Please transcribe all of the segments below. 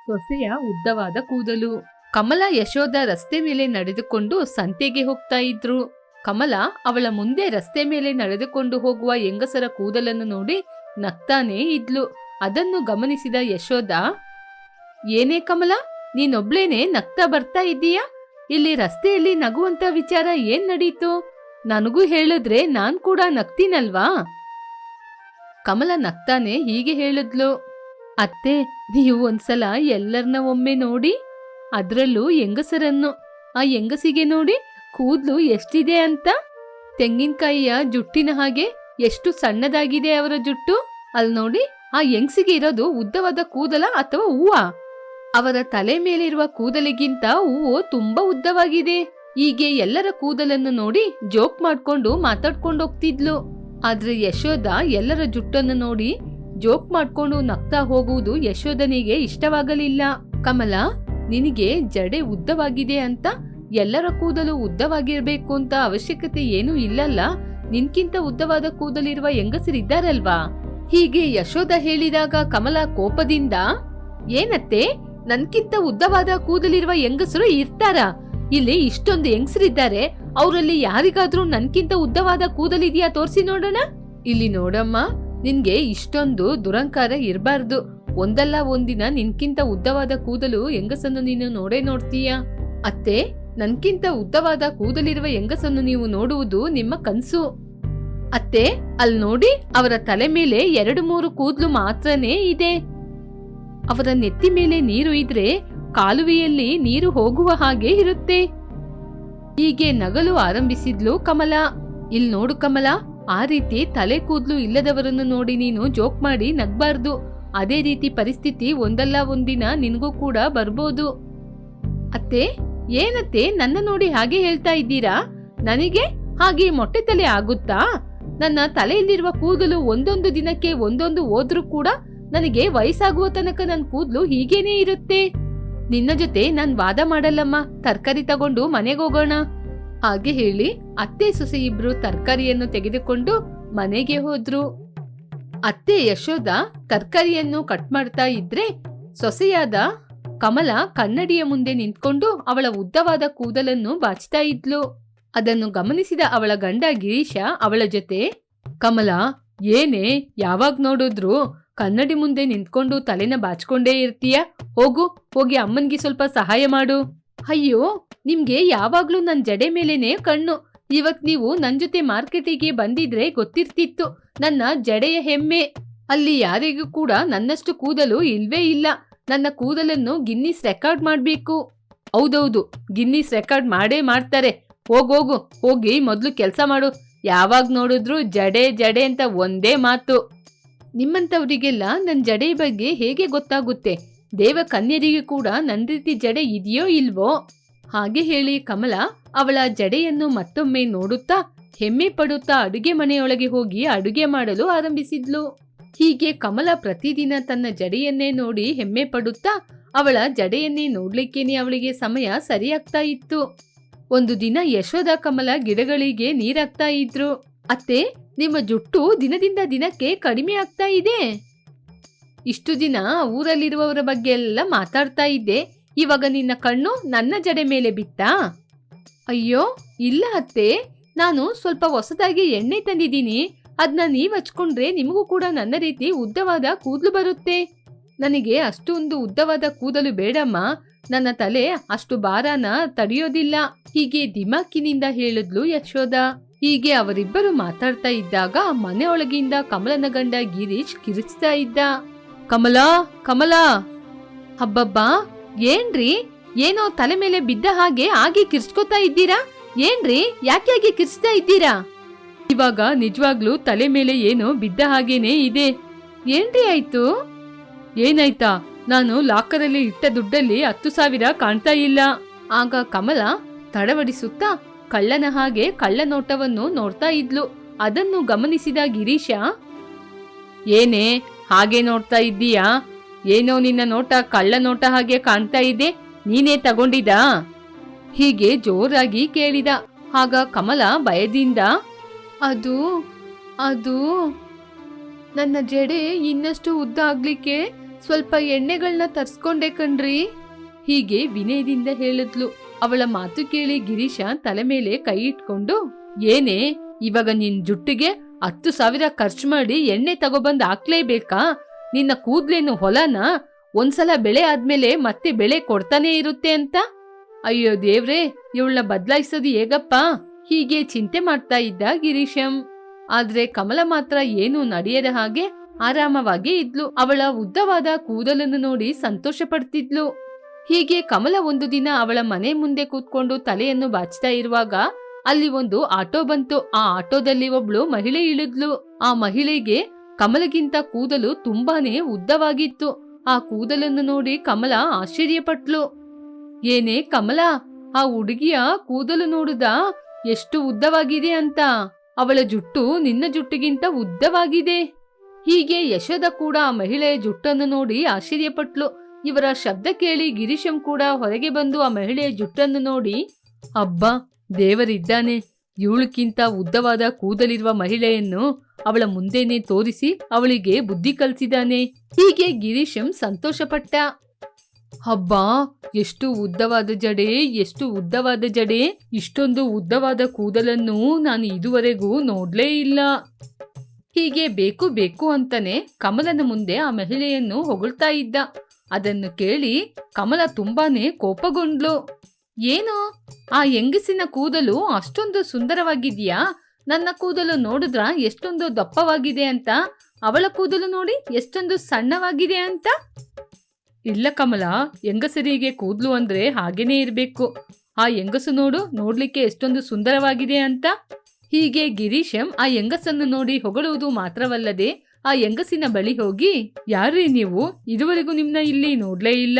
ಸೊಸೆಯ ಉದ್ದವಾದ ಕೂದಲು. ಕಮಲ ಯಶೋಧ ರಸ್ತೆ ಮೇಲೆ ನಡೆದುಕೊಂಡು ಸಂತೆಗೆ ಹೋಗ್ತಾ ಇದ್ರು. ಕಮಲ ಅವಳ ಮುಂದೆ ರಸ್ತೆ ಮೇಲೆ ನಡೆದುಕೊಂಡು ಹೋಗುವ ಹೆಂಗಸರ ಕೂದಲನ್ನು ನೋಡಿ ನಗ್ತಾನೇ ಇದ್ಲು. ಅದನ್ನು ಗಮನಿಸಿದ ಯಶೋಧ, ಏನೇ ಕಮಲ, ನೀನೊಬ್ಳೇನೆ ನಗ್ತಾ ಬರ್ತಾ ಇದ್ದೀಯಾ? ಇಲ್ಲಿ ರಸ್ತೆಯಲ್ಲಿ ನಗುವಂತ ವಿಚಾರ ಏನ್ ನಡೀತು? ನನಗೂ ಹೇಳಿದ್ರೆ ನಾನ್ ಕೂಡ ನಗ್ತೀನಲ್ವಾ? ಕಮಲ ನಗ್ತಾನೆ ಹೀಗೆ ಹೇಳಿದ್ಲು, ಅತ್ತೆ, ನೀವು ಒಂದ್ಸಲ ಎಲ್ಲರನ್ನ ಒಮ್ಮೆ ನೋಡಿ, ಅದ್ರಲ್ಲೂ ಹೆಂಗಸರನ್ನು. ಆ ಹೆಂಗಸಿಗೆ ನೋಡಿ ಕೂದ್ಲು ಎಷ್ಟಿದೆ ಅಂತ. ತೆಂಗಿನಕಾಯಿಯ ಜುಟ್ಟಿನ ಹಾಗೆ ಎಷ್ಟು ಸಣ್ಣದಾಗಿದೆ ಅವರ ಜುಟ್ಟು. ಅಲ್ಲಿ ನೋಡಿ, ಆ ಹೆಂಗಸಿಗೆ ಇರೋದು ಉದ್ದವಾದ ಕೂದಲ ಅಥವಾ ಹೂವ? ಅವರ ತಲೆ ಮೇಲಿರುವ ಕೂದಲಿಗಿಂತ ಹೂವು ತುಂಬಾ ಉದ್ದವಾಗಿದೆ. ಹೀಗೆ ಎಲ್ಲರ ಕೂದಲನ್ನು ನೋಡಿ ಜೋಕ್ ಮಾಡ್ಕೊಂಡು ಮಾತಾಡ್ಕೊಂಡು ಹೋಗ್ತಿದ್ಲು. ಆದ್ರೆ ಯಶೋಧ ಎಲ್ಲರ ಜುಟ್ಟನ್ನು ನೋಡಿ ಜೋಕ್ ಮಾಡ್ಕೊಂಡು ನಗ್ತಾ ಹೋಗುವುದು ಯಶೋಧನಿಗೆ ಇಷ್ಟವಾಗಲಿಲ್ಲ. ಕಮಲ, ನಿನಗೆ ಜಡೆ ಉದ್ದವಾಗಿದೆ ಅಂತ ಎಲ್ಲರ ಕೂದಲು ಉದ್ದವಾಗಿರ್ಬೇಕು ಅಂತ ಅವಶ್ಯಕತೆ ಏನೂ ಇಲ್ಲಲ್ಲ. ನಿನ್ಕಿಂತ ಉದ್ದವಾದ ಕೂದಲಿರುವ ಹೆಂಗಸರಿದ್ದಾರಲ್ವಾ? ಹೀಗೆ ಯಶೋಧ ಹೇಳಿದಾಗ ಕಮಲ ಕೋಪದಿಂದ, ಏನತ್ತೆ, ನನ್ಕಿಂತ ಉದ್ದವಾದ ಕೂದಲಿರುವ ಹೆಂಗಸರು ಇರ್ತಾರ? ಇಲ್ಲಿ ಇಷ್ಟೊಂದು ಹೆಂಗಸರಿದ್ದಾರೆ, ಅವರಲ್ಲಿ ಯಾರಿಗಾದ್ರೂ ನನ್ಕಿಂತ ಉದ್ದವಾದ ಕೂದಲಿದ್ಯಾ ತೋರ್ಸಿ ನೋಡೋಣ. ಇಲ್ಲಿ ನೋಡಮ್ಮ, ನಿನ್ಗೆ ಇಷ್ಟೊಂದು ದುರಂಕಾರ ಇರಬಾರ್ದು. ಒಂದಲ್ಲ ಒಂದಿನ ನಿನ್ಕಿಂತ ಉದ್ದವಾದ ಕೂದಲು ಹೆಂಗಸನ್ನು ನೀನು ನೋಡೇ ನೋಡ್ತೀಯ. ಅತ್ತೆ, ನನ್ಕಿಂತ ಉದ್ದವಾದ ಕೂದಲಿರುವ ಹೆಂಗಸನ್ನು ನೀವು ನೋಡುವುದು ನಿಮ್ಮ ಕನ್ಸು. ಅತ್ತೆ, ಅಲ್ಲಿ ನೋಡಿ, ಅವರ ತಲೆ ಮೇಲೆ 2-3 ಕೂದಲು ಮಾತ್ರನೇ ಇದೆ. ಅವರ ನೆತ್ತಿ ಮೇಲೆ ನೀರು ಇದ್ರೆ ಕಾಲುವೆಯಲ್ಲಿ ನೀರು ಹೋಗುವ ಹಾಗೆ ಇರುತ್ತೆ. ಹೀಗೆ ನಗಲು ಆರಂಭಿಸಿದ್ಲು ಕಮಲ. ಇಲ್ ನೋಡು ಕಮಲ, ಆ ರೀತಿ ತಲೆ ಕೂದ್ಲು ಇಲ್ಲದವರನ್ನು ನೋಡಿ ನೀನು ಜೋಕ್ ಮಾಡಿ ನಗ್ಬಾರ್ದು. ಅದೇ ರೀತಿ ಪರಿಸ್ಥಿತಿ ಒಂದಲ್ಲ ಒಂದಿನ ನಿನಗೂ ಕೂಡ ಬರ್ಬೋದು. ಅತ್ತೆ, ಏನತ್ತೆ ನನ್ನ ನೋಡಿ ಹಾಗೆ ಹೇಳ್ತಾ ಇದ್ದೀರಾ? ನನಗೆ ಹಾಗೆ ಮೊಟ್ಟೆ ತಲೆ ಆಗುತ್ತಾ? ನನ್ನ ತಲೆಯಲ್ಲಿರುವ ಕೂದಲು ಒಂದೊಂದು ದಿನಕ್ಕೆ ಒಂದೊಂದು ಹೋದ್ರೂ ಕೂಡ ನನಗೆ ವಯಸ್ಸಾಗುವ ತನಕ ನನ್ನ ಕೂದಲು ಹೀಗೇನೇ ಇರುತ್ತೆ. ನಿನ್ನ ಜೊತೆ ನಾನ್ ವಾದ ಮಾಡಲ್ಲಮ್ಮ, ತರಕಾರಿ ತಗೊಂಡು ಮನೆಗೆ ಹೋಗೋಣ. ಹಾಗೆ ಹೇಳಿ ಅತ್ತೆ ಸೊಸೆ ಇಬ್ರು ತರಕಾರಿಯನ್ನು ತೆಗೆದುಕೊಂಡು ಮನೆಗೆ ಹೋದ್ರು. ಅತ್ತೆ ಯಶೋಧ ತರಕಾರಿಯನ್ನು ಕಟ್ ಮಾಡ್ತಾ ಇದ್ರೆ ಸೊಸೆಯಾದ ಕಮಲ ಕನ್ನಡಿಯ ಮುಂದೆ ನಿಂತ್ಕೊಂಡು ಅವಳ ಉದ್ದವಾದ ಕೂದಲನ್ನು ಬಾಚ್ತಾ ಇದ್ಲು. ಅದನ್ನು ಗಮನಿಸಿದ ಅವಳ ಗಂಡ ಗಿರೀಶ ಅವಳ ಜೊತೆ, ಕಮಲ, ಏನೇ ಯಾವಾಗ ನೋಡಿದ್ರು ಕನ್ನಡಿ ಮುಂದೆ ನಿಂತ್ಕೊಂಡು ತಲೆನ ಬಾಚ್ಕೊಂಡೇ ಇರ್ತೀಯ? ಹೋಗಿ ಅಮ್ಮನ್ಗೆ ಸ್ವಲ್ಪ ಸಹಾಯ ಮಾಡು. ಅಯ್ಯೋ, ನಿಮ್ಗೆ ಯಾವಾಗ್ಲೂ ನನ್ ಜಡೆ ಮೇಲೇನೆ ಕಣ್ಣು. ಇವತ್ ನೀವು ನನ್ ಜೊತೆ ಮಾರ್ಕೆಟಿಗೆ ಬಂದಿದ್ರೆ ಗೊತ್ತಿರ್ತಿತ್ತು ನನ್ನ ಜಡೆಯ ಹೆಮ್ಮೆ. ಅಲ್ಲಿ ಯಾರಿಗೂ ಕೂಡ ನನ್ನಷ್ಟು ಕೂದಲು ಇಲ್ವೇ ಇಲ್ಲ. ನನ್ನ ಕೂದಲನ್ನು ಗಿನ್ನಿಸ್ ರೆಕಾರ್ಡ್ ಮಾಡ್ಬೇಕು. ಹೌದೌದು, ಗಿನ್ನಿಸ್ ರೆಕಾರ್ಡ್ ಮಾಡೇ ಮಾಡ್ತಾರೆ. ಹೋಗಿ ಮೊದ್ಲು ಕೆಲ್ಸ ಮಾಡು. ಯಾವಾಗ ನೋಡಿದ್ರು ಜಡೆ ಜಡೆ ಅಂತ ಒಂದೇ ಮಾತು. ನಿಮ್ಮಂತವರಿಗೆಲ್ಲ ನನ್ ಜಡೆ ಬಗ್ಗೆ ಹೇಗೆ ಗೊತ್ತಾಗುತ್ತೆ? ದೇವ ಕನ್ಯರಿಗೆ ಕೂಡ ನನ್ ರೀತಿ ಜಡೆ ಇದೆಯೋ ಇಲ್ವೋ? ಹಾಗೆ ಹೇಳಿ ಕಮಲ ಅವಳ ಜಡೆಯನ್ನು ಮತ್ತೊಮ್ಮೆ ನೋಡುತ್ತಾ ಹೆಮ್ಮೆ ಪಡುತ್ತಾ ಅಡುಗೆ ಮನೆಯೊಳಗೆ ಹೋಗಿ ಅಡುಗೆ ಮಾಡಲು ಆರಂಭಿಸಿದ್ಲು. ಹೀಗೆ ಕಮಲ ಪ್ರತಿದಿನ ತನ್ನ ಜಡೆಯನ್ನೇ ನೋಡಿ ಹೆಮ್ಮೆ ಪಡುತ್ತಾ ಅವಳ ಜಡೆಯನ್ನೇ ನೋಡ್ಲಿಕ್ಕೇನೆ ಅವಳಿಗೆ ಸಮಯ ಸರಿಯಾಗ್ತಾ ಇತ್ತು. ಒಂದು ದಿನ ಯಶೋಧ ಕಮಲ ಗಿಡಗಳಿಗೆ ನೀರಾಗ್ತಾ ಇದ್ರು. ಅತ್ತೆ, ನಿಮ್ಮ ಜುಟ್ಟು ದಿನದಿಂದ ದಿನಕ್ಕೆ ಕಡಿಮೆ ಆಗ್ತಾ ಇದೆ. ಇಷ್ಟು ದಿನ ಊರಲ್ಲಿರುವವರ ಬಗ್ಗೆ ಎಲ್ಲ ಮಾತಾಡ್ತಾ ಇದ್ದೆ, ಇವಾಗ ನಿನ್ನ ಕಣ್ಣು ನನ್ನ ಜಡೆ ಮೇಲೆ ಬಿತ್ತಾ? ಅಯ್ಯೋ ಇಲ್ಲ ಅತ್ತೆ, ನಾನು ಸ್ವಲ್ಪ ಹೊಸದಾಗಿ ಎಣ್ಣೆ ತಂದಿದ್ದೀನಿ. ಅದನ್ನ ನೀವ್ ಹಚ್ಕೊಂಡ್ರೆ ನಿಮಗೂ ಕೂಡ ನನ್ನ ರೀತಿ ಉದ್ದವಾದ ಕೂದಲು ಬರುತ್ತೆ. ನನಗೆ ಅಷ್ಟೊಂದು ಉದ್ದವಾದ ಕೂದಲು ಬೇಡಮ್ಮ, ನನ್ನ ತಲೆ ಅಷ್ಟು ಭಾರನ ತಡೆಯೋದಿಲ್ಲ. ಹೀಗೆ ದಿಮಾಕಿನಿಂದ ಹೇಳಿದ್ಲು ಯಶೋಧ. ಹೀಗೆ ಅವರಿಬ್ಬರು ಮಾತಾಡ್ತಾ ಇದ್ದಾಗ ಮನೆಯೊಳಗಿಂದ ಕಮಲನ ಗಂಡ ಗಿರೀಶ್ ಕಿರಿಚ್ತಾ ಇದ್ದ. ಕಮಲಾ, ಹಬ್ಬಬ್ಬಾ, ಏನ್ರಿ, ಏನೋ ತಲೆ ಮೇಲೆ ಬಿದ್ದ ಹಾಗೆ ಕಿರ್ಚ್ಕೋತಾ ಇದ್ದೀರಾ? ಏನ್ರಿ, ಯಾಕೆ ಹಾಗೆ ಕಿರ್ಚ್ತಾ ಇದ್ದೀರಾ? ಇವಾಗ ನಿಜವಾಗ್ಲೂ ತಲೆ ಮೇಲೆ ಏನೋ ಬಿದ್ದ ಹಾಗೇನೆ ಇದೆ. ಏನ್ರಿ ಆಯ್ತು? ಏನಾಯ್ತಾ? ನಾನು ಲಾಕರಲ್ಲಿ ಇಟ್ಟ ದುಡ್ಡಲ್ಲಿ 10,000 ಕಾಣ್ತಾ ಇಲ್ಲ. ಆಗ ಕಮಲ ತಡವಡಿಸುತ್ತಾ ಕಳ್ಳನ ಹಾಗೆ ಕಳ್ಳ ನೋಟವನ್ನು ನೋಡ್ತಾ ಇದ್ಲು. ಅದನ್ನು ಗಮನಿಸಿದ ಗಿರೀಶ, ಏನೇ ಹಾಗೆ ನೋಡ್ತಾ ಇದ್ದೀಯಾ? ಏನೋ ನಿನ್ನ ನೋಟ ಕಳ್ಳ ನೋಟ ಹಾಗೆ ಕಾಣ್ತಾ ಇದೆ, ನೀನೇ ತಗೊಂಡಿದಾ? ಹೀಗೆ ಜೋರಾಗಿ ಕೇಳಿದ. ಆಗ ಕಮಲ ಭಯದಿಂದ, ಅದು ನನ್ನ ಜಡೆ ಇನ್ನಷ್ಟು ಉದ್ದ ಆಗ್ಲಿಕ್ಕೆ ಸ್ವಲ್ಪ ಎಣ್ಣೆಗಳನ್ನ ತರ್ಸ್ಕೊಂಡೆ ಕಣ್ರಿ. ಹೀಗೆ ವಿನಯದಿಂದ ಹೇಳಿದ್ಲು. ಅವಳ ಮಾತು ಕೇಳಿ ಗಿರೀಶ ತಲೆ ಮೇಲೆ ಕೈ ಇಟ್ಕೊಂಡು, ಏನೇ ಇವಾಗ ನಿನ್ ಜುಟ್ಟಿಗೆ 10,000 ಖರ್ಚು ಮಾಡಿ ಎಣ್ಣೆ ತಗೊಬಂದ್ ಹಾಕ್ಲೇಬೇಕಾ? ನಿನ್ನ ಕೂದ್ಲೇನು ಹೊಲನ? ಒಂದ್ಸಲ ಬೆಳೆ ಆದ್ಮೇಲೆ ಮತ್ತೆ ಬೆಳೆ ಕೊಡ್ತಾನೆ ಇರುತ್ತೆ ಅಂತ. ಅಯ್ಯೋ ದೇವ್ರೇ, ಇವಳನ್ನ ಬದಲಾಯಿಸೋದು ಹೇಗಪ್ಪ? ಹೀಗೆ ಚಿಂತೆ ಮಾಡ್ತಾ ಇದ್ದ ಗಿರೀಶಂ. ಆದ್ರೆ ಕಮಲ ಮಾತ್ರ ಏನು ನಡೆಯದ ಹಾಗೆ ಆರಾಮವಾಗಿ ಇದ್ಲು. ಅವಳ ಉದ್ದವಾದ ಕೂದಲನ್ನು ನೋಡಿ ಸಂತೋಷ ಪಡ್ತಿದ್ಲು. ಹೀಗೆ ಕಮಲ ಒಂದು ದಿನ ಅವಳ ಮನೆ ಮುಂದೆ ಕೂತ್ಕೊಂಡು ತಲೆಯನ್ನು ಬಾಚ್ತಾ ಇರುವಾಗ ಅಲ್ಲಿ ಒಂದು ಆಟೋ ಬಂತು. ಆ ಆಟೋದಲ್ಲಿ ಒಬ್ಳು ಮಹಿಳೆ ಇಳಿದ್ಲು. ಆ ಮಹಿಳೆಗೆ ಕಮಲಗಿಂತ ಕೂದಲು ತುಂಬಾನೇ ಉದ್ದವಾಗಿತ್ತು. ಆ ಕೂದಲನ್ನು ನೋಡಿ ಕಮಲ ಆಶ್ಚರ್ಯಪಟ್ಲು. ಏನೇ ಕಮಲ, ಆ ಹುಡುಗಿಯ ಕೂದಲು ನೋಡುದ ಎಷ್ಟು ಉದ್ದವಾಗಿದೆ ಅಂತ. ಅವಳ ಜುಟ್ಟು ನಿನ್ನ ಜುಟ್ಟಿಗಿಂತ ಉದ್ದವಾಗಿದೆ. ಹೀಗೆ ಯಶೋದ ಕೂಡ ಆ ಮಹಿಳೆಯ ಜುಟ್ಟನ್ನು ನೋಡಿ ಆಶ್ಚರ್ಯಪಟ್ಲು. ಇವರ ಶಬ್ದ ಕೇಳಿ ಗಿರೀಶಂ ಕೂಡ ಹೊರಗೆ ಬಂದು ಆ ಮಹಿಳೆಯ ಜುಟ್ಟನ್ನು ನೋಡಿ, ಅಬ್ಬಾ ದೇವರಿದ್ದಾನೆ, ಇವಳಕ್ಕಿಂತ ಉದ್ದವಾದ ಕೂದಲಿರುವ ಮಹಿಳೆಯನ್ನು ಅವಳ ಮುಂದೆನೆ ತೋರಿಸಿ ಅವಳಿಗೆ ಬುದ್ಧಿ ಕಲಿಸಿದಾನೆ. ಹೀಗೆ ಗಿರೀಶಂ ಸಂತೋಷಪಟ್ಟ. ಹಬ್ಬಾ, ಎಷ್ಟು ಉದ್ದವಾದ ಜಡೆ, ಎಷ್ಟು ಉದ್ದವಾದ ಜಡೆ! ಇಷ್ಟೊಂದು ಉದ್ದವಾದ ಕೂದಲನ್ನು ನಾನು ಇದುವರೆಗೂ ನೋಡ್ಲೇ ಇಲ್ಲ. ಹೀಗೆ ಬೇಕು ಬೇಕು ಅಂತಾನೆ ಕಮಲನ ಮುಂದೆ ಆ ಮಹಿಳೆಯನ್ನು ಹೊಗಳ್ತಾ ಇದ್ದ. ಅದನ್ನು ಕೇಳಿ ಕಮಲ ತುಂಬಾನೇ ಕೋಪಗೊಂಡ್ಲು. ಏನೋ ಆ ಹೆಂಗಸಿನ ಕೂದಲು ಅಷ್ಟೊಂದು ಸುಂದರವಾಗಿದ್ಯಾ? ನನ್ನ ಕೂದಲು ನೋಡಿದ್ರ ಎಷ್ಟೊಂದು ದಪ್ಪವಾಗಿದೆ ಅಂತ, ಅವಳ ಕೂದಲು ನೋಡಿ ಎಷ್ಟೊಂದು ಸಣ್ಣವಾಗಿದೆ ಅಂತ. ಇಲ್ಲ ಕಮಲ, ಹೆಂಗಸರಿಗೆ ಕೂದಲು ಅಂದ್ರೆ ಹಾಗೇನೇ ಇರ್ಬೇಕು. ಆ ಹೆಂಗಸು ನೋಡ್ಲಿಕ್ಕೆ ಎಷ್ಟೊಂದು ಸುಂದರವಾಗಿದೆ ಅಂತ. ಹೀಗೆ ಗಿರೀಶಂ ಆ ಹೆಂಗಸನ್ನು ನೋಡಿ ಹೊಗಳುವುದು ಮಾತ್ರವಲ್ಲದೆ ಆ ಹೆಂಗಸಿನ ಬಳಿ ಹೋಗಿ, ಯಾರ್ರೀ ನೀವು? ಇದುವರೆಗೂ ನಿಮ್ನ ಇಲ್ಲಿ ನೋಡ್ಲೇ ಇಲ್ಲ.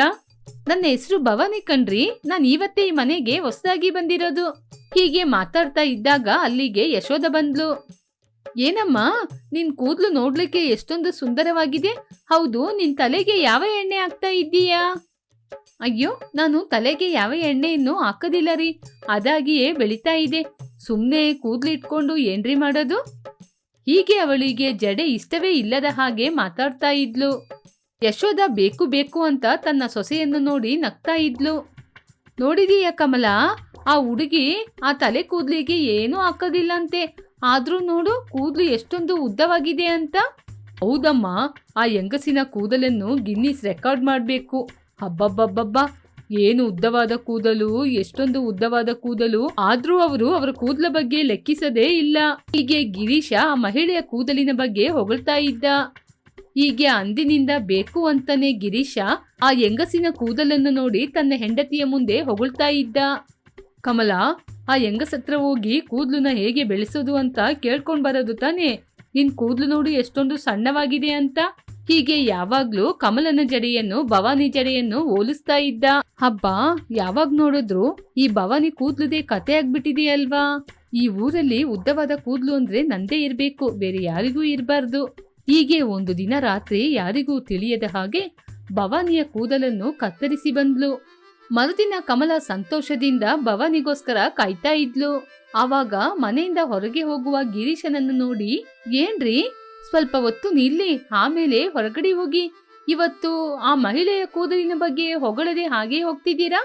ನನ್ನ ಹೆಸರು ಭವಾನಿ ಕಣ್ರಿ, ನಾನು ಇವತ್ತೇ ಈ ಮನೆಗೆ ಹೊಸದಾಗಿ ಬಂದಿರೋದು. ಹೀಗೆ ಮಾತಾಡ್ತಾ ಇದ್ದಾಗ ಅಲ್ಲಿಗೆ ಯಶೋದ ಬಂದ್ಲು. ಏನಮ್ಮ, ನಿನ್ ಕೂದ್ಲು ನೋಡ್ಲಿಕ್ಕೆ ಎಷ್ಟೊಂದು ಸುಂದರವಾಗಿದೆ. ಹೌದು, ನಿನ್ ತಲೆಗೆ ಯಾವ ಎಣ್ಣೆ ಹಾಕ್ತಾ ಇದ್ದೀಯಾ? ಅಯ್ಯೋ, ನಾನು ತಲೆಗೆ ಯಾವ ಎಣ್ಣೆಯನ್ನು ಹಾಕೋದಿಲ್ಲ ರೀ, ಅದಾಗಿಯೇ ಬೆಳಿತಾ ಇದೆ. ಸುಮ್ನೆ ಕೂದ್ಲಿಟ್ಕೊಂಡು ಏನ್ರಿ ಮಾಡೋದು? ಹೀಗೆ ಅವಳಿಗೆ ಜಡೆ ಇಷ್ಟವೇ ಇಲ್ಲದ ಹಾಗೆ ಮಾತಾಡ್ತಾ ಇದ್ಲು. ಯಶೋದ ಬೇಕು ಬೇಕು ಅಂತ ತನ್ನ ಸೊಸೆಯನ್ನು ನೋಡಿ ನಗ್ತಾ ಇದ್ಲು. ನೋಡಿದೀಯ ಕಮಲ, ಆ ಹುಡುಗಿ ಆ ತಲೆ ಕೂದ್ಲಿಗೆ ಏನೂ ಹಾಕೋದಿಲ್ಲಂತೆ, ಆದ್ರೂ ನೋಡು ಕೂದ್ಲು ಎಷ್ಟೊಂದು ಉದ್ದವಾಗಿದೆ ಅಂತ. ಹೌದಮ್ಮ, ಆ ಹೆಂಗಸಿನ ಕೂದಲನ್ನು ಗಿನ್ನಿಸ್ ರೆಕಾರ್ಡ್ ಮಾಡ್ಬೇಕು. ಹಬ್ಬಬ್ಬಬ್ಬಬ್ಬ, ಏನು ಉದ್ದವಾದ ಕೂದಲು, ಎಷ್ಟೊಂದು ಉದ್ದವಾದ ಕೂದಲು! ಆದ್ರೂ ಅವರ ಕೂದಲ ಬಗ್ಗೆ ಲೆಕ್ಕಿಸದೇ ಇಲ್ಲ. ಹೀಗೆ ಗಿರೀಶ ಆ ಮಹಿಳೆಯ ಕೂದಲಿನ ಬಗ್ಗೆ ಹೊಗಳ್ತಾ ಇದ್ದ. ಹೀಗೆ ಅಂದಿನಿಂದ ಬೇಕು ಅಂತಾನೆ ಗಿರೀಶ ಆ ಹೆಂಗಸಿನ ಕೂದಲನ್ನು ನೋಡಿ ತನ್ನ ಹೆಂಡತಿಯ ಮುಂದೆ ಹೊಗಳ್ತಾ ಇದ್ದ. ಕಮಲ, ಆ ಹೆಂಗಸತ್ರ ಹೋಗಿ ಕೂದ್ಲನ್ನ ಹೇಗೆ ಬೆಳೆಸೋದು ಅಂತ ಕೇಳ್ಕೊಂಡ್ ಬರೋದು ತಾನೆ. ನಿನ್ ಕೂದ್ಲು ನೋಡಿ ಎಷ್ಟೊಂದು ಸಣ್ಣವಾಗಿದೆ ಅಂತ. ಹೀಗೆ ಯಾವಾಗ್ಲೂ ಕಮಲನ ಜಡೆಯನ್ನು ಭವಾನಿ ಜಡೆಯನ್ನು ಹೋಲಿಸ್ತಾ ಇದ್ದ. ಹಬ್ಬ, ಯಾವಾಗ ನೋಡಿದ್ರು ಈ ಭವಾನಿ ಕೂದ್ಲುದೇ ಕತೆ ಆಗ್ಬಿಟ್ಟಿದೆಯಲ್ವಾ? ಈ ಊರಲ್ಲಿ ಉದ್ದವಾದ ಕೂದ್ಲು ಅಂದ್ರೆ ನಂದೇ ಇರ್ಬೇಕು, ಬೇರೆ ಯಾರಿಗೂ ಇರಬಾರ್ದು. ಹೀಗೆ ಒಂದು ದಿನ ರಾತ್ರಿ ಯಾರಿಗೂ ತಿಳಿಯದ ಹಾಗೆ ಭವಾನಿಯ ಕೂದಲನ್ನು ಕತ್ತರಿಸಿ ಬಂದ್ಲು. ಮರುದಿನ ಕಮಲ ಸಂತೋಷದಿಂದ ಭವಾನಿಗೋಸ್ಕರ ಕಾಯ್ತಾ ಇದ್ಲು. ಆವಾಗ ಮನೆಯಿಂದ ಹೊರಗೆ ಹೋಗುವ ಗಿರೀಶನನ್ನು ನೋಡಿ, ಏನ್ರಿ ಸ್ವಲ್ಪ ಹೊತ್ತು ನಿಲ್ಲಿ, ಆಮೇಲೆ ಹೊರಗಡೆ ಹೋಗಿ. ಇವತ್ತು ಆ ಮಹಿಳೆಯ ಕೂದಲಿನ ಬಗ್ಗೆ ಹೊಗಳದೆ ಹಾಗೆ ಹೋಗ್ತಿದ್ದೀರಾ?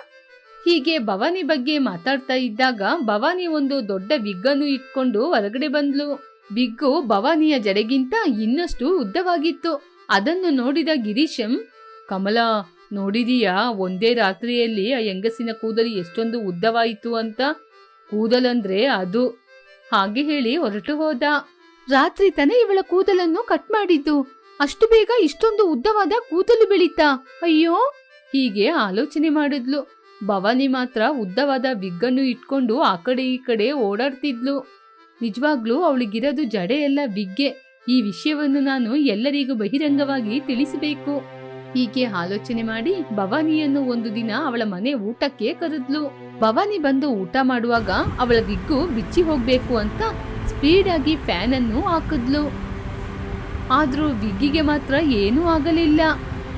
ಹೀಗೆ ಭವಾನಿ ಬಗ್ಗೆ ಮಾತಾಡ್ತಾ ಇದ್ದಾಗ ಭವಾನಿ ಒಂದು ದೊಡ್ಡ ವಿಗ್ಗನ್ನು ಇಟ್ಕೊಂಡು ಹೊರಗಡೆ ಬಂದ್ಲು. ವಿಗ್ಗು ಭವಾನಿಯ ಜಡೆಗಿಂತ ಇನ್ನಷ್ಟು ಉದ್ದವಾಗಿತ್ತು. ಅದನ್ನು ನೋಡಿದ ಗಿರೀಶಂ, ಕಮಲ ನೋಡಿದೀಯಾ, ಒಂದೇ ರಾತ್ರಿಯಲ್ಲಿ ಆ ಹೆಂಗಸಿನ ಕೂದಲು ಎಷ್ಟೊಂದು ಉದ್ದವಾಯಿತು ಅಂತ. ಕೂದಲಂದ್ರೆ ಅದು. ಹಾಗೆ ಹೇಳಿ ಹೊರಟು ಹೋದ. ರಾತ್ರಿ ತಾನೇ ಇವಳ ಕೂದಲನ್ನು ಕಟ್ ಮಾಡಿದ್ದು, ಅಷ್ಟು ಬೇಗ ಇಷ್ಟೊಂದು ಉದ್ದವಾದ ಕೂದಲು ಬೆಳೀತಾ? ಅಯ್ಯೋ, ಹೀಗೆ ಆಲೋಚನೆ ಮಾಡಿದ್ಲು. ಭವಾನಿ ಮಾತ್ರ ಉದ್ದವಾದ ವಿಗ್ಗನ್ನು ಇಟ್ಕೊಂಡು ಆ ಕಡೆ ಈ ಕಡೆ ಓಡಾಡ್ತಿದ್ಲು. ನಿಜವಾಗ್ಲೂ ಅವಳಿಗಿರೋದು ಜಡೆ ಎಲ್ಲ ವಿಗ್ಗೆ. ಈ ವಿಷಯವನ್ನು ನಾನು ಎಲ್ಲರಿಗೂ ಬಹಿರಂಗವಾಗಿ ತಿಳಿಸಬೇಕು. ಹೀಗೆ ಆಲೋಚನೆ ಮಾಡಿ ಭವಾನಿಯನ್ನು ಒಂದು ದಿನ ಅವಳ ಮನೆ ಊಟಕ್ಕೆ ಕರೆದ್ಲು. ಭವಾನಿ ಬಂದು ಊಟ ಮಾಡುವಾಗ ಅವಳ ವಿಗ್ಗು ಬಿಚ್ಚಿ ಹೋಗ್ಬೇಕು ಅಂತ ಸ್ಪೀಡ್ ಆಗಿ ಫ್ಯಾನ್ ಅನ್ನು ಹಾಕಿದ್ಲು. ಆದ್ರೂ ವಿಗ್ಗಿಗೆ ಮಾತ್ರ ಏನೂ ಆಗಲಿಲ್ಲ.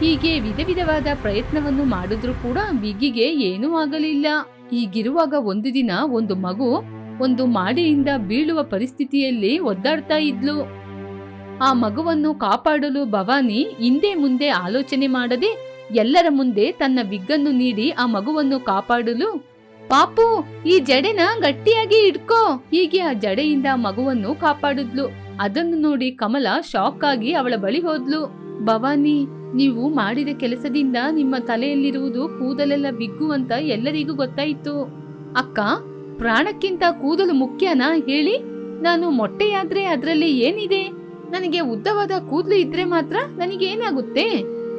ಹೀಗೆ ವಿಧವಾದ ಪ್ರಯತ್ನವನ್ನು ಮಾಡಿದ್ರು ಕೂಡ ವಿಗ್ಗಿಗೆ ಏನೂ ಆಗಲಿಲ್ಲ. ಹೀಗಿರುವಾಗ ಒಂದು ದಿನ ಒಂದು ಮಗು ಒಂದು ಮಾಡಿಯಿಂದ ಬೀಳುವ ಪರಿಸ್ಥಿತಿಯಲ್ಲಿ ಒದ್ದಾಡ್ತಾ ಇದ್ಲು. ಆ ಮಗುವನ್ನು ಕಾಪಾಡಲು ಭವಾನಿ ಹಿಂದೆ ಮುಂದೆ ಆಲೋಚನೆ ಮಾಡದೆ ಎಲ್ಲರ ಮುಂದೆ ತನ್ನ ವಿಗ್ಗನ್ನು ನೀಡಿ ಆ ಮಗುವನ್ನು ಕಾಪಾಡಲು, ಪಾಪು ಈ ಜಡೆನ ಗಟ್ಟಿಯಾಗಿ ಇಟ್ಕೋ, ಹೀಗೆ ಆ ಜಡೆಯಿಂದ ಮಗುವನ್ನು ಕಾಪಾಡಿದ್ಲು. ಅದನ್ನು ನೋಡಿ ಕಮಲ ಶಾಕ್ ಆಗಿ ಅವಳ ಬಳಿ ಹೋದ್ಲು. ಭವಾನಿ, ನೀವು ಮಾಡಿದ ಕೆಲಸದಿಂದ ನಿಮ್ಮ ತಲೆಯಲ್ಲಿರುವುದು ಕೂದಲೆಲ್ಲ ಬಿಗ್ಗು ಅಂತ ಎಲ್ಲರಿಗೂ ಗೊತ್ತಾಯಿತು. ಅಕ್ಕ, ಪ್ರಾಣಕ್ಕಿಂತ ಕೂದಲು ಮುಖ್ಯನಾ ಹೇಳಿ? ನಾನು ಮೊಟ್ಟೆಯಾದ್ರೆ ಅದ್ರಲ್ಲಿ ಏನಿದೆ? ನನಗೆ ಉದ್ದವಾದ ಕೂದಲು ಇದ್ರೆ ಮಾತ್ರ ನನಗೇನಾಗುತ್ತೆ?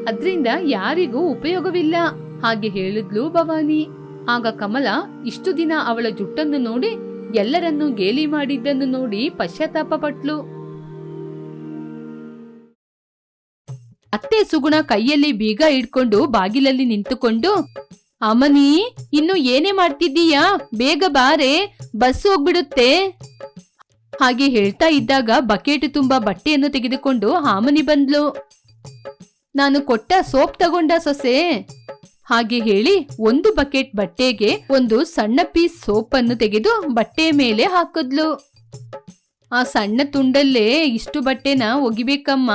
ಅದ್ರಿಂದ ಯಾರಿಗೂ ಉಪಯೋಗವಿಲ್ಲ, ಹಾಗೆ ಹೇಳಿದ್ಲು ಭವಾನಿ. ಆಗ ಕಮಲ ಇಷ್ಟು ದಿನ ಅವಳ ಜುಟ್ಟನ್ನು ನೋಡಿ ಎಲ್ಲರನ್ನೂ ಗೇಲಿ ಮಾಡಿದ್ದನ್ನು ನೋಡಿ ಪಶ್ಚಾತ್ತಾಪ ಪಟ್ಲು. ಅತ್ತೆ ಸುಗುಣ ಕೈಯಲ್ಲಿ ಬೀಗ ಇಟ್ಕೊಂಡು ಬಾಗಿಲಲ್ಲಿ ನಿಂತುಕೊಂಡು, ಅಮ್ಮನಿ, ಇನ್ನು ಏನೇ ಮಾಡ್ತಿದ್ದೀಯಾ? ಬೇಗ ಬಾರೆ, ಬಸ್ ಹೋಗ್ಬಿಡುತ್ತೆ. ಹಾಗೆ ಹೇಳ್ತಾ ಇದ್ದಾಗ ಬಕೆಟ್ ತುಂಬಾ ಬಟ್ಟೆಯನ್ನು ತೆಗೆದುಕೊಂಡು ಆಮನಿ ಬಂದ್ಲು. ನಾನು ಕೊಟ್ಟ ಸೋಪ್ ತಗೊಂಡ ಸೊಸೆ, ಹಾಗೆ ಹೇಳಿ ಒಂದು ಬಕೆಟ್ ಬಟ್ಟೆಗೆ ಒಂದು ಸಣ್ಣ ಪೀಸ್ ಸೋಪನ್ನು ತೆಗೆದು ಬಟ್ಟೆಯ ಮೇಲೆ ಹಾಕಿದ್ಲು. ಆ ಸಣ್ಣ ತುಂಡಲ್ಲೇ ಇಷ್ಟು ಬಟ್ಟೆನ ಒಗಿಬೇಕಮ್ಮ,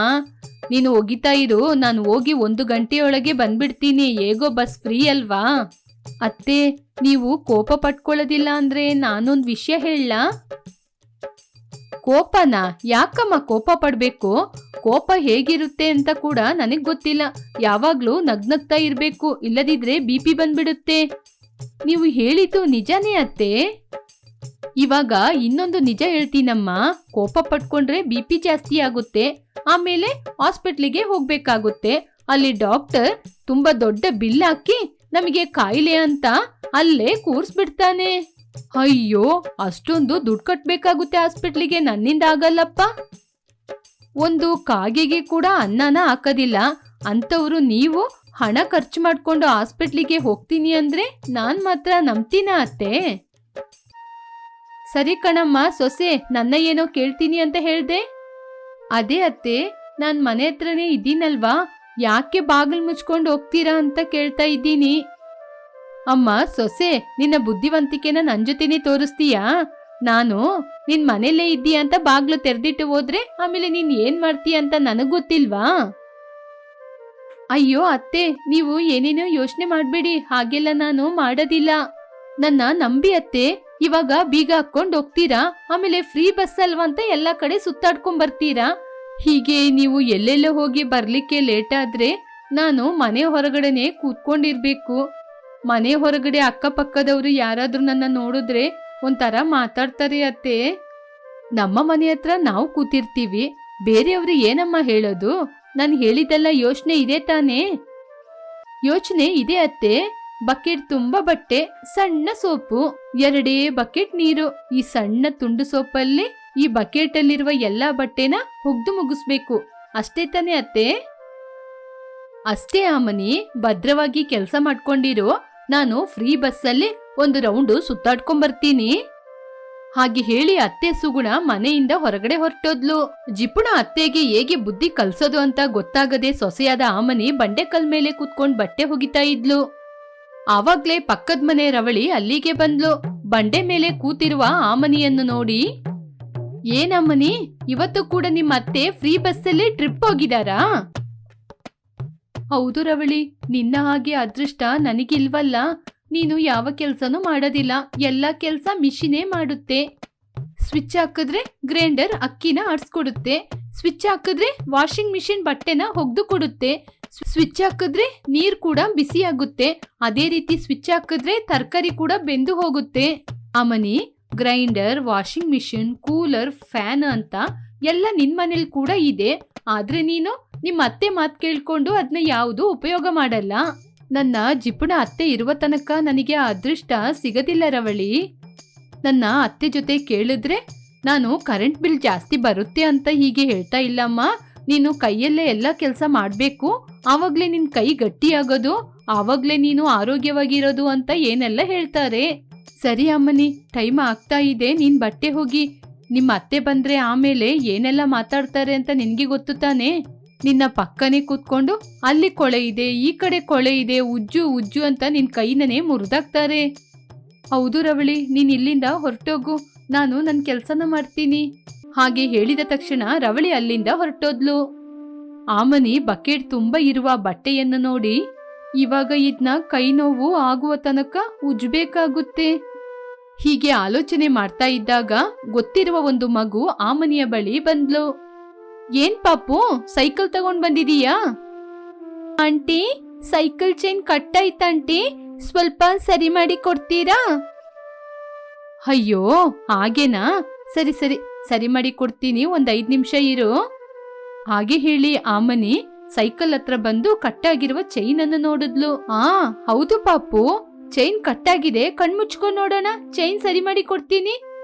ನೀನು ಒಗಿತಾ ಇರು, ನಾನು ಹೋಗಿ 1 ಗಂಟೆಯೊಳಗೆ ಬಂದ್ಬಿಡ್ತೀನಿ, ಹೇಗೋ ಬಸ್ ಫ್ರೀ ಅಲ್ವಾ? ಅತ್ತೆ, ನೀವು ಕೋಪ ಪಟ್ಕೊಳ್ಳೋದಿಲ್ಲ ಅಂದ್ರೆ ನಾನೊಂದು ವಿಷಯ ಹೇಳಲಾ? ಕೋಪನಾ? ಯಾಕಮ್ಮ ಕೋಪ ಪಡ್ಬೇಕು? ಕೋಪ ಹೇಗಿರುತ್ತೆ ಅಂತ ಕೂಡ ನನಗ್ ಗೊತ್ತಿಲ್ಲ. ಯಾವಾಗ್ಲೂ ನಗ್ನಗ್ತಾ ಇರ್ಬೇಕು, ಇಲ್ಲದಿದ್ರೆ BP ಬಂದ್ಬಿಡುತ್ತೆ. ನೀವು ಹೇಳಿದ್ದು ನಿಜಾನೇ ಅತ್ತೆ. ಇವಾಗ ಇನ್ನೊಂದು ನಿಜ ಹೇಳ್ತೀನಮ್ಮ, ಕೋಪ ಪಟ್ಕೊಂಡ್ರೆ BP ಜಾಸ್ತಿ ಆಗುತ್ತೆ, ಆಮೇಲೆ ಹಾಸ್ಪಿಟ್ಲಿಗೆ ಹೋಗ್ಬೇಕಾಗುತ್ತೆ. ಅಲ್ಲಿ ಡಾಕ್ಟರ್ ತುಂಬಾ ದೊಡ್ಡ ಬಿಲ್ ಹಾಕಿ ನಮಗೆ ಕಾಯಿಲೆ ಅಂತ ಅಲ್ಲೇ ಕೂರ್ಸ್ಬಿಡ್ತಾನೆ. ಅಯ್ಯೋ, ಅಷ್ಟೊಂದು ದುಡ್ಡು ಕಟ್ಬೇಕಾಗುತ್ತೆ ಹಾಸ್ಪಿಟ್ಲಿಗೆ, ನನ್ನಿಂದ ಆಗಲ್ಲಪ್ಪ. ಒಂದು ಕಾಗೆಗೆ ಕೂಡ ಅನ್ನನ ಹಾಕೋದಿಲ್ಲ ಅಂತವ್ರು ನೀವು ಹಣ ಖರ್ಚು ಮಾಡ್ಕೊಂಡು ಹಾಸ್ಪಿಟ್ಲಿಗೆ ಹೋಗ್ತೀನಿ ಅಂದ್ರೆ ನಾನ್ ಮಾತ್ರ ನಂಬ್ತೀನ ಅತ್ತೆ? ಸರಿ ಕಣಮ್ಮ ಸೊಸೆ, ನನ್ನ ಏನೋ ಕೇಳ್ತೀನಿ ಅಂತ ಹೇಳ್ದೆ. ಅದೇ ಅತ್ತೆ, ನಾನ್ ಮನೆ ಹತ್ರನೇ ಇದ್ದೀನಲ್ವಾ, ಯಾಕೆ ಬಾಗಿಲು ಮುಚ್ಕೊಂಡು ಹೋಗ್ತೀರಾ ಅಂತ ಕೇಳ್ತಾ ಇದ್ದೀನಿ. ಅಮ್ಮ ಸೊಸೆ, ನಿನ್ನ ಬುದ್ಧಿವಂತಿಕೆನ ನನ್ ಜೊತೆನೆ ತೋರಿಸ್ತೀಯಾ? ನಾನು ನಿನ್ ಮನೇಲೇ ಇದ್ದೀಯ ಅಂತ ಬಾಗ್ಲು ತೆರೆದಿಟ್ಟು ಹೋದ್ರೆ ಆಮೇಲೆ ನೀನ್ ಏನ್ ಮಾಡ್ತೀಯ ಅಂತ ನನಗ್ ಗೊತ್ತಿಲ್ವಾ? ಅಯ್ಯೋ ಅತ್ತೆ, ನೀವು ಏನೇನೋ ಯೋಚನೆ ಮಾಡ್ಬೇಡಿ, ಹಾಗೆಲ್ಲ ನಾನು ಮಾಡೋದಿಲ್ಲ. ನನ್ನ ನಂಬಿ ಅತ್ತೆ. ಇವಾಗ ಬೀಗ ಹಾಕೊಂಡ್ ಹೋಗ್ತೀರಾ, ಆಮೇಲೆ ಫ್ರೀ ಬಸ್ ಅಲ್ವಾ ಅಂತ ಎಲ್ಲಾ ಕಡೆ ಸುತ್ತಾಡ್ಕೊಂಡ್ ಬರ್ತೀರಾ. ಹೀಗೆ ನೀವು ಎಲ್ಲೆಲ್ಲ ಹೋಗಿ ಬರ್ಲಿಕ್ಕೆ ಲೇಟ್ ಆದ್ರೆ ನಾನು ಮನೆ ಹೊರಗಡೆನೆ ಕೂತ್ಕೊಂಡಿರ್ಬೇಕು. ಮನೆ ಹೊರಗಡೆ ಅಕ್ಕಪಕ್ಕದವರು ಯಾರಾದ್ರೂ ನನ್ನ ನೋಡಿದ್ರೆ ಒಂಥರ ಮಾತಾಡ್ತಾರೆ ಅತ್ತೆ. ನಮ್ಮ ಮನೆ ಹತ್ರ ನಾವು ಕೂತಿರ್ತೀವಿ, ಬೇರೆಯವರು ಏನಮ್ಮ ಹೇಳೋದು? ನಾನು ಹೇಳಿದೆಲ್ಲ ಯೋಚನೆ ಇದೆ ತಾನೇ? ಯೋಚನೆ ಇದೆ ಅತ್ತೆ. ಬಕೆಟ್ ತುಂಬಾ ಬಟ್ಟೆ, ಸಣ್ಣ ಸೋಪು, 2 ಬಕೆಟ್ ನೀರು. ಈ ಸಣ್ಣ ತುಂಡು ಸೋಪಲ್ಲಿ ಈ ಬಕೆಟ್ ಅಲ್ಲಿರುವ ಎಲ್ಲಾ ಬಟ್ಟೆನ ಒಗ್ದು ಮುಗಿಸ್ಬೇಕು, ಅಷ್ಟೇ ತಾನೇ ಅತ್ತೆ? ಅಷ್ಟೇ ಅಮ್ಮನಿ, ಭದ್ರವಾಗಿ ಕೆಲಸ ಮಾಡ್ಕೊಂಡಿರೋ. ನಾನು ಫ್ರೀ ಬಸ್ಸಲ್ಲಿ ಒಂದು ರೌಂಡು ಸುತ್ತಾಡ್ಕೊಂಡ್ ಬರ್ತೀನಿ. ಹಾಗೆ ಹೇಳಿ ಅತ್ತೆ ಸುಗುಣ ಮನೆಯಿಂದ ಹೊರಗಡೆ ಹೊರಟೋದ್ಲು. ಜಿಪುಣ ಅತ್ತೆಗೆ ಹೇಗೆ ಬುದ್ಧಿ ಕಲ್ಸೋದು ಅಂತ ಗೊತ್ತಾಗದೆ ಸೊಸೆಯಾದ ಆಮನಿ ಬಂಡೆಕಲ್ ಮೇಲೆ ಕೂತ್ಕೊಂಡ್ ಬಟ್ಟೆ ಒಗಿತಾ ಇದ್ಲು. ಆವಾಗ್ಲೇ ಪಕ್ಕದ ಮನೆ ರವಳಿ ಅಲ್ಲಿಗೆ ಬಂದ್ಲು. ಬಂಡೆ ಮೇಲೆ ಕೂತಿರುವ ಆಮನಿಯನ್ನು ನೋಡಿ, ಏನಮ್ಮನಿ, ಇವತ್ತು ಕೂಡ ನಿಮ್ಮ ಅತ್ತೆ ಫ್ರೀ ಬಸ್ಸಲ್ಲಿ ಟ್ರಿಪ್ ಹೋಗಿದಾರಾ? ಹೌದು ರವಳಿ, ನಿನ್ನ ಹಾಗೆ ಅದೃಷ್ಟ ನನಗಿಲ್ವಲ್ಲ. ನೀನು ಯಾವ ಕೆಲ್ಸನೂ ಮಾಡೋದಿಲ್ಲ, ಎಲ್ಲ ಕೆಲ್ಸ ಮಿಷಿನೇ ಮಾಡುತ್ತೆ. ಸ್ವಿಚ್ ಹಾಕಿದ್ರೆ ಗ್ರೈಂಡರ್ ಅಕ್ಕಿನ ಆಡ್ಸ್ಕೊಡುತ್ತೆ, ಸ್ವಿಚ್ ಹಾಕಿದ್ರೆ ವಾಷಿಂಗ್ ಮಿಷಿನ್ ಬಟ್ಟೆನ ಒಗ್ದು ಕೊಡುತ್ತೆ, ಸ್ವಿಚ್ ಹಾಕಿದ್ರೆ ನೀರ್ ಕೂಡ ಬಿಸಿ ಆಗುತ್ತೆ, ಅದೇ ರೀತಿ ಸ್ವಿಚ್ ಹಾಕಿದ್ರೆ ತರಕಾರಿ ಕೂಡ ಬೆಂದು ಹೋಗುತ್ತೆ. ಅಮ್ಮನಿ, grinder, washing machine, cooler, fan ಅಂತ ಎಲ್ಲ ನಿನ್ ಮನೇಲಿ ಕೂಡ ಇದೆ. ಆದ್ರೆ ನೀನು ನಿಮ್ಮ ಅತ್ತೆ ಮಾತು ಕೇಳ್ಕೊಂಡು ಅದನ್ನ ಯಾವುದು ಉಪಯೋಗ ಮಾಡಲ್ಲ. ನನ್ನ ಜಿಪುಣ ಅತ್ತೆ ಇರುವ ತನಕ ನನಗೆ ಆ ಅದೃಷ್ಟ ಸಿಗದಿಲ್ಲ ರವಳಿ. ನನ್ನ ಅತ್ತೆ ಜೊತೆ ಕೇಳಿದ್ರೆ ನಾನು ಕರೆಂಟ್ ಬಿಲ್ ಜಾಸ್ತಿ ಬರುತ್ತೆ ಅಂತ ಹೀಗೆ ಹೇಳ್ತಾ ಇಲ್ಲಮ್ಮ. ನೀನು ಕೈಯಲ್ಲೇ ಎಲ್ಲ ಕೆಲಸ ಮಾಡಬೇಕು, ಆವಾಗ್ಲೇ ನಿನ್ ಕೈ ಗಟ್ಟಿಯಾಗೋದು, ಆವಾಗ್ಲೇ ನೀನು ಆರೋಗ್ಯವಾಗಿರೋದು ಅಂತ ಏನೆಲ್ಲ ಹೇಳ್ತಾರೆ. ಸರಿ ಅಮ್ಮನಿ, ಟೈಮ್ ಆಗ್ತಾ ಇದೆ, ನೀನ್ ಬಟ್ಟೆ ಹೋಗಿ. ನಿಮ್ಮ ಅತ್ತೆ ಬಂದ್ರೆ ಆಮೇಲೆ ಏನೆಲ್ಲ ಮಾತಾಡ್ತಾರೆ ಅಂತ ನಿನ್ಗೆ ಗೊತ್ತು ತಾನೆ? ನಿನ್ನ ಪಕ್ಕನೆ ಕೂತ್ಕೊಂಡು ಅಲ್ಲಿ ಕೊಳೆ ಇದೆ, ಈ ಕಡೆ ಕೊಳೆ ಇದೆ, ಉಜ್ಜು ಉಜ್ಜು ಅಂತ ನಿನ್ ಕೈನನೇ ಮುರಿದಾಕ್ತಾರೆ. ಹೌದು ರವಳಿ, ನೀನ್ ಇಲ್ಲಿಂದ ಹೊರಟೋಗು, ನಾನು ನನ್ನ ಕೆಲಸನ ಮಾಡ್ತೀನಿ. ಹಾಗೆ ಹೇಳಿದ ತಕ್ಷಣ ರವಳಿ ಅಲ್ಲಿಂದ ಹೊರಟೋದ್ಲು. ಆಮನಿ ಬಕೆಟ್ ತುಂಬಾ ಇರುವ ಬಟ್ಟೆಯನ್ನು ನೋಡಿ, ಇವಾಗ ಇದನ್ನ ಕೈ ನೋವು ಆಗುವ ತನಕ ಉಜ್ಬೇಕಾಗುತ್ತೆ. ಹೀಗೆ ಆಲೋಚನೆ ಮಾಡ್ತಾ ಇದ್ದಾಗ ಗೊತ್ತಿರುವ ಒಂದು ಮಗು ಆಮನಿಯ ಬಳಿ ಬಂದ್ಲು. ಏನ್ ಪಾಪು, ಸೈಕಲ್ ತಗೊಂಡ್ ಬಂದಿದೀಯಾ? ಆಂಟಿ, ಸೈಕಲ್ ಚೈನ್ ಕಟ್ಟಾಯ್ತಂಟಿ, ಸ್ವಲ್ಪ ಸರಿ ಮಾಡಿ ಕೊಡ್ತೀರಾ? ಅಯ್ಯೋ ಹಾಗೇನಾ, ಸರಿ ಸರಿ ಸರಿ ಮಾಡಿ ಕೊಡ್ತೀನಿ, ಒಂದ್ 5 ನಿಮಿಷ ಇರು. ಹಾಗೆ ಹೇಳಿ ಆಮನಿ ಸೈಕಲ್ ಹತ್ರ ಬಂದು ಕಟ್ಟಾಗಿರುವ ಚೈನ್ ಅನ್ನು ನೋಡಿದ್ಲು. ಹೌದು ಪಾಪು, ಚೈನ್ ಕಟ್ಟಾಗಿದೆ, ಕಣ್ಮುಚ್ಕೊಂಡ್ ನೋಡೋಣ, ಚೈನ್ ಸರಿ ಮಾಡಿ ಕೊಡ್ತೀನಿ.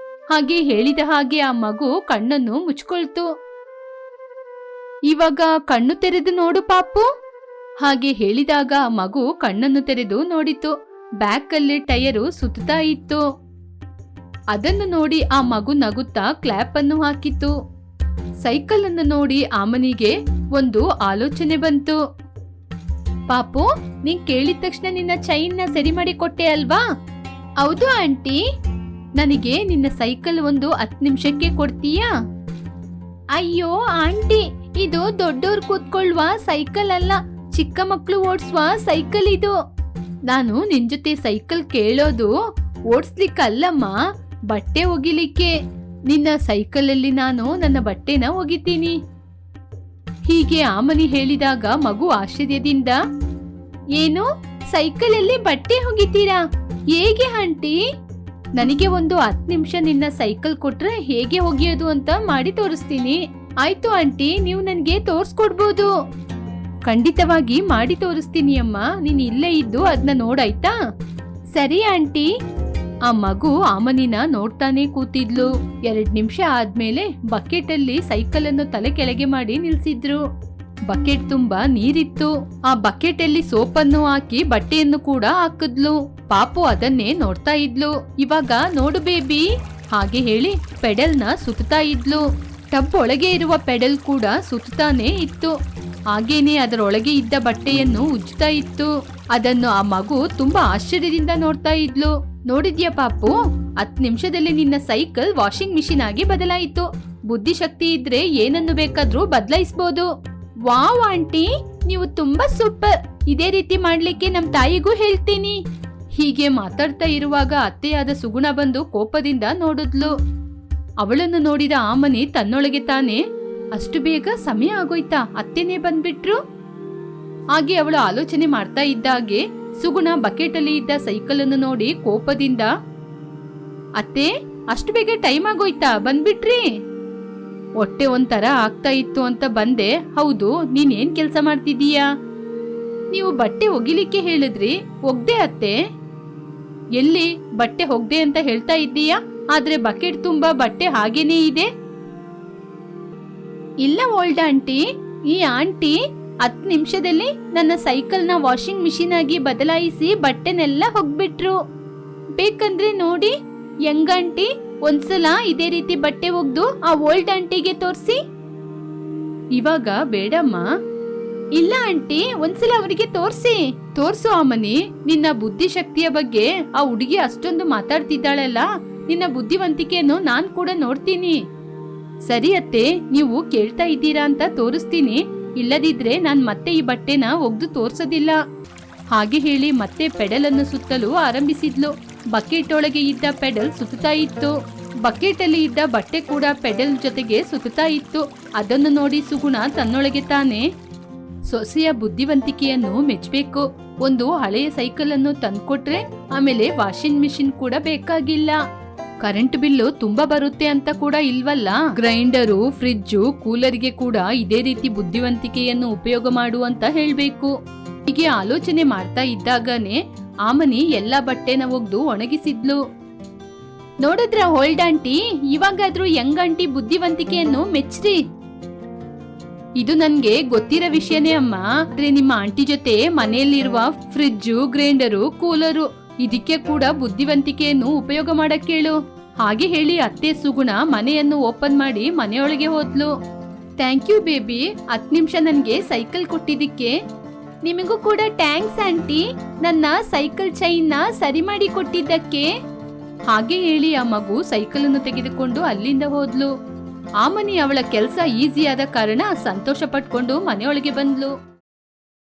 ಹಾಗೆ ಹೇಳಿದ ಹಾಗೆ ಆ ಮಗು ಕಣ್ಣನ್ನು ಮುಚ್ಕೊಳ್ತು. ಇವಾಗ ಕಣ್ಣು ತೆರೆದು ನೋಡು ಪಾಪು. ಹಾಗೆ ಹೇಳಿದಾಗ ಆ ಮಗು ಕಣ್ಣನ್ನು ತೆರೆದು ನೋಡಿತು. ಬ್ಯಾಕ್ ಅಲ್ಲಿ ಟೈರು ಸುತ್ತಾ ಇತ್ತು. ಅದನ್ನು ನೋಡಿ ಆ ಮಗು ನಗುತ್ತಾ ಕ್ಲಾಪ್ ಅನ್ನು ಹಾಕಿತು. ಸೈಕಲ್ ಅನ್ನು ನೋಡಿ ಆಮನಿಗೆ ಒಂದು ಆಲೋಚನೆ ಬಂತು. ಪಾಪು, ನೀನ್ ಕೇಳಿದ ತಕ್ಷಣ ನಿನ್ನ ಚೈನ್ ನ ಸರಿ ಮಾಡಿ ಕೊಟ್ಟೆ ಅಲ್ವಾ? ಹೌದು ಆಂಟಿ. ನನಗೆ ನಿನ್ನ ಸೈಕಲ್ ಒಂದು 10 ನಿಮಿಷಕ್ಕೆ ಕೊಡ್ತೀಯಾ? ಅಯ್ಯೋ ಆಂಟಿ, ಇದು ದೊಡ್ಡೋರ್ ಕೂತ್ಕೊಳ್ಳುವ ಸೈಕಲ್ ಅಲ್ಲ, ಚಿಕ್ಕ ಮಕ್ಕಳು ಓಡಿಸುವ ಸೈಕಲ್ ಇದು. ನಾನು ನಿನ್ ಜೊತೆ ಸೈಕಲ್ ಕೇಳೋದು ಓಡಿಸ್ಲಿಕ್ಕಲ್ಲಮ್ಮ, ಬಟ್ಟೆ ಒಗಿಲಿಕ್ಕೆ. ನಿನ್ನ ಸೈಕಲಲ್ಲಿ ನಾನು ನನ್ನ ಬಟ್ಟೆನ ಒಗಿತೀನಿ. ಹೀಗೆ ಆಮನಿ ಹೇಳಿದಾಗ ಮಗು ಆಶ್ಚರ್ಯದಿಂದ, ಏನು, ಸೈಕಲಲ್ಲಿ ಬಟ್ಟೆ ಒಗಿತೀರಾ? ಹೇಗೆ ಆಂಟಿ? ನನಗೆ ಒಂದು 10 ನಿಮಿಷ ನಿನ್ನ ಸೈಕಲ್ ಕೊಟ್ರೆ ಹೇಗೆ ಒಗಿಯೋದು ಅಂತ ಮಾಡಿ ತೋರಿಸ್ತೀನಿ. ಆಯ್ತು ಆಂಟಿ, ನೀವು ನನ್ಗೆ ತೋರ್ಸ್ಕೊಡ್ಬೋದು. ಖಂಡಿತವಾಗಿ ಮಾಡಿ ತೋರಿಸ್ತೀನಿ ಅಮ್ಮ, ನೀನ್ ಇಲ್ಲೇ ಇದ್ದು ಅದನ್ನ ನೋಡಾಯ್ತಾ? ಸರಿ ಆಂಟಿ. ಆ ಮಗು ಆಮನಿನ ನೋಡ್ತಾನೆ ಕೂತಿದ್ಲು. 2 ನಿಮಿಷ ಆದ್ಮೇಲೆ ಬಕೆಟ್ ಅಲ್ಲಿ ಸೈಕಲ್ ಅನ್ನು ತಲೆ ಕೆಳಗೆ ಮಾಡಿ ನಿಲ್ಸಿದ್ರು. ಬಕೆಟ್ ತುಂಬಾ ನೀರಿತ್ತು. ಆ ಬಕೆಟ್ ಅಲ್ಲಿ ಸೋಪನ್ನು ಹಾಕಿ ಬಟ್ಟೆಯನ್ನು ಕೂಡ ಹಾಕಿದ್ಲು. ಪಾಪು ಅದನ್ನೇ ನೋಡ್ತಾ ಇದ್ಲು. ಇವಾಗ ನೋಡು ಬೇಬಿ, ಹಾಗೆ ಹೇಳಿ ಪೆಡಲ್ ನ ಸುತ್ತಾ ಇದ್ಲು. ಟಬ್ ಒಳಗೆ ಇರುವ ಪೆಡಲ್ ಕೂಡ ಸುತ್ತಾನೆ ಇತ್ತು. ಹಾಗೇನೆ ಅದರೊಳಗೆ ಇದ್ದ ಬಟ್ಟೆಯನ್ನು ಉಜ್ತಾ ಇತ್ತು. ಅದನ್ನು ಆ ಮಗು ತುಂಬಾ ಆಶ್ಚರ್ಯದಿಂದ ನೋಡ್ತಾ ಇದ್ಲು. ನೋಡಿದ್ಯಾ ಪಾಪು, 10 ನಿಮಿಷದಲ್ಲಿ ನಿನ್ನ ಸೈಕಲ್ ವಾಷಿಂಗ್ ಮಿಷಿನ್ ಆಗಿ ಬದಲಾಯಿತು. ಬುದ್ಧಿಶಕ್ತಿ ಇದ್ರೆ ಏನನ್ನು ಬೇಕಾದ್ರೂ ಬದಲಾಯಿಸಬಹುದು. ವಾವ್ ಆಂಟಿ, ನೀವು ತುಂಬಾ ಸೂಪರ್. ಇದೇ ರೀತಿ ಮಾಡ್ಲಿಕ್ಕೆ ನಮ್ ತಾಯಿಗೂ ಹೇಳ್ತೀನಿ. ಹೀಗೆ ಮಾತಾಡ್ತಾ ಇರುವಾಗ ಅತ್ತೆಯಾದ ಸುಗುಣ ಬಂದು ಕೋಪದಿಂದ ನೋಡಿದ್ಲು. ಅವಳನ್ನು ನೋಡಿದ ಆಮನಿ ತನ್ನೊಳಗೆ ತಾನೇ, ಅಷ್ಟು ಬೇಗ ಸಮಯ ಆಗೋಯ್ತಾ, ಅತ್ತೆನೇ ಬಂದ್ಬಿಟ್ರು. ಹಾಗೆ ಅವಳು ಆಲೋಚನೆ ಮಾಡ್ತಾ ಇದ್ದಾಗೆ ಸುಗುಣ ಬಕೆಟ್ ಅಲ್ಲಿ ಇದ್ದ ಸೈಕಲ್ ಅನ್ನು ನೋಡಿ ಕೋಪದಿಂದ, ಅತ್ತೆ, ಅಷ್ಟು ಬೇಗ ಟೈಮ್ ಆಗೋಯ್ತಾ, ಬಂದ್ಬಿಟ್ರಿ? ಹೊಟ್ಟೆ ಒಂಥರ ಆಗ್ತಾ ಇತ್ತು ಅಂತ ಬಂದೆ. ಹೌದು, ನೀನ್ ಏನ್ ಕೆಲ್ಸ ಮಾಡ್ತಿದೀಯಾ? ನೀವು ಬಟ್ಟೆ ಒಗಿಲಿಕ್ಕೆ ಹೇಳಿದ್ರಿ, ಒಗ್ದೆ ಅತ್ತೆ. ಎಲ್ಲಿ ಬಟ್ಟೆ ಒಗ್ದೆ ಅಂತ ಹೇಳ್ತಾ ಇದ್ದೀಯಾ, ಆದ್ರೆ ಬಕೆಟ್ ತುಂಬಾ ಬಟ್ಟೆ ಹಾಗೇನೇ ಇದೆ. ಇಲ್ಲ ಓಲ್ಡ್ ಆಂಟಿ, ಈ ಆಂಟಿ 10 ನಿಮಿಷದಲ್ಲಿ ನನ್ನ ಸೈಕಲ್ ನ ವಾಷಿಂಗ್ ಮಿಷಿನ್ ಆಗಿ ಬದಲಾಯಿಸಿ ಬಟ್ಟೆನೆಲ್ಲ ಹೋಗ್ಬಿಟ್ರು. ಬೇಕಂದ್ರೆ ನೋಡಿ, ಯಂಗ್ ಆಂಟಿ ಒಂದ್ಸಲ ಇದೇ ರೀತಿ ಬಟ್ಟೆ ಒಗ್ದು ಆ ಓಲ್ಡ್ ಆಂಟಿಗೆ ತೋರ್ಸಿ. ಇವಾಗ ಬೇಡಮ್ಮ. ಇಲ್ಲ ಆಂಟಿ, ಒಂದ್ಸಲ ಅವರಿಗೆ ತೋರ್ಸು ಅಮ್ಮನಿ. ನಿನ್ನ ಬುದ್ಧಿಶಕ್ತಿಯ ಬಗ್ಗೆ ಆ ಹುಡುಗಿ ಅಷ್ಟೊಂದು ಮಾತಾಡ್ತಿದ್ದಾಳಲ್ಲ, ನಿನ್ನ ಬುದ್ಧಿವಂತಿಕೆಯನ್ನು ನಾನ್ ಕೂಡ ನೋಡ್ತೀನಿ. ಸರಿ ಅತ್ತೆ, ನೀವು ಕೇಳ್ತಾ ಇದ್ದೀರಾ ಅಂತ ತೋರಿಸ್ತೀನಿ. ಇಲ್ಲದಿದ್ರೆ ನಾನ್ ಮತ್ತೆ ಈ ಬಟ್ಟೆನ ಒಗ್ದು ತೋರ್ಸೋದಿಲ್ಲ. ಹಾಗೆ ಹೇಳಿ ಮತ್ತೆ ಪೆಡಲ್ ಅನ್ನು ಸುತ್ತಲು ಆರಂಭಿಸಿದ್ಲು. ಬಕೆಟ್ ಒಳಗೆ ಇದ್ದ ಪೆಡಲ್ ಸುತ್ತಾ ಇತ್ತು. ಬಕೆಟ್ ಅಲ್ಲಿ ಇದ್ದ ಬಟ್ಟೆ ಕೂಡ ಪೆಡಲ್ ಜೊತೆಗೆ ಸುತ್ತಾ ಇತ್ತು. ಅದನ್ನು ನೋಡಿ ಸುಗುಣ ತನ್ನೊಳಗೆ ತಾನೇ, ಸೊಸೆಯ ಬುದ್ಧಿವಂತಿಕೆಯನ್ನು ಮೆಚ್ಚಬೇಕು. ಒಂದು ಹಳೆಯ ಸೈಕಲ್ ಅನ್ನು ತಂದ್ಕೊಟ್ರೆ ಆಮೇಲೆ ವಾಷಿಂಗ್ ಮಿಷಿನ್ ಕೂಡ ಬೇಕಾಗಿಲ್ಲ. ಕರೆಂಟ್ ಬಿಲ್ಲು ತುಂಬಾ ಬರುತ್ತೆ ಅಂತ ಕೂಡ ಇಲ್ವಲ್ಲ. ಗ್ರೈಂಡರು, ಫ್ರಿಡ್ಜು, ಕೂಲರ್ಗೆ ಕೂಡ ಇದೇ ರೀತಿ ಬುದ್ಧಿವಂತಿಕೆಯನ್ನು ಉಪಯೋಗ ಮಾಡು ಅಂತ ಹೇಳ್ಬೇಕು. ಹೀಗೆ ಆಲೋಚನೆ ಮಾಡ್ತಾ ಇದ್ದಾಗನೇ ಆಮನಿ ಎಲ್ಲಾ ಬಟ್ಟೆನ ಒಗ್ದು ಒಣಗಿಸಿದ್ಲು. ನೋಡಿದ್ರ ಓಲ್ಡ್ ಆಂಟಿ, ಇವಾಗಾದ್ರೂ ಯಂಗ್ ಆಂಟಿ ಬುದ್ಧಿವಂತಿಕೆಯನ್ನು ಮೆಚ್ಚ್ರಿ. ಇದು ನನ್ಗೆ ಗೊತ್ತಿರೋ ವಿಷಯನೇ ಅಮ್ಮ. ಆದ್ರೆ ನಿಮ್ಮ ಆಂಟಿ ಜೊತೆ ಮನೆಯಲ್ಲಿರುವ ಫ್ರಿಡ್ಜು, ಗ್ರೈಂಡರು, ಕೂಲರು ಇದಕ್ಕೆ ಕೂಡ ಬುದ್ಧಿವಂತಿಕೆಯನ್ನು ಉಪಯೋಗ ಮಾಡಕ್ ಹೇಳು. ಹಾಗೆ ಹೇಳಿ ಅತ್ತೆ ಸುಗುಣ ಮನೆಯನ್ನು ಓಪನ್ ಮಾಡಿ ಮನೆಯೊಳಗೆ ಹೋದ್ಲು. ಥ್ಯಾಂಕ್ ಯು ಬೇಬಿ, 10 ನಿಮಿಷ ನನ್ಗೆ ಸೈಕಲ್ ಕೊಟ್ಟಿದ್ದಕ್ಕೆ. ನಿಮಗೂ ಕೂಡ ಥ್ಯಾಂಕ್ಸ್ ಆಂಟಿ, ನನ್ನ ಸೈಕಲ್ ಚೈನ್ ನ ಸರಿ ಮಾಡಿ ಕೊಟ್ಟಿದ್ದಕ್ಕೆ. ಹಾಗೆ ಹೇಳಿ ಆ ಮಗು ಸೈಕಲ್ ಅನ್ನು ತೆಗೆದುಕೊಂಡು ಅಲ್ಲಿಂದ ಹೋದ್ಲು. ಆಮನಿ ಅವಳ ಕೆಲಸ ಈಸಿಯಾದ ಕಾರಣ ಸಂತೋಷ ಪಟ್ಕೊಂಡು ಮನೆಯೊಳಗೆ ಬಂದ್ಲು.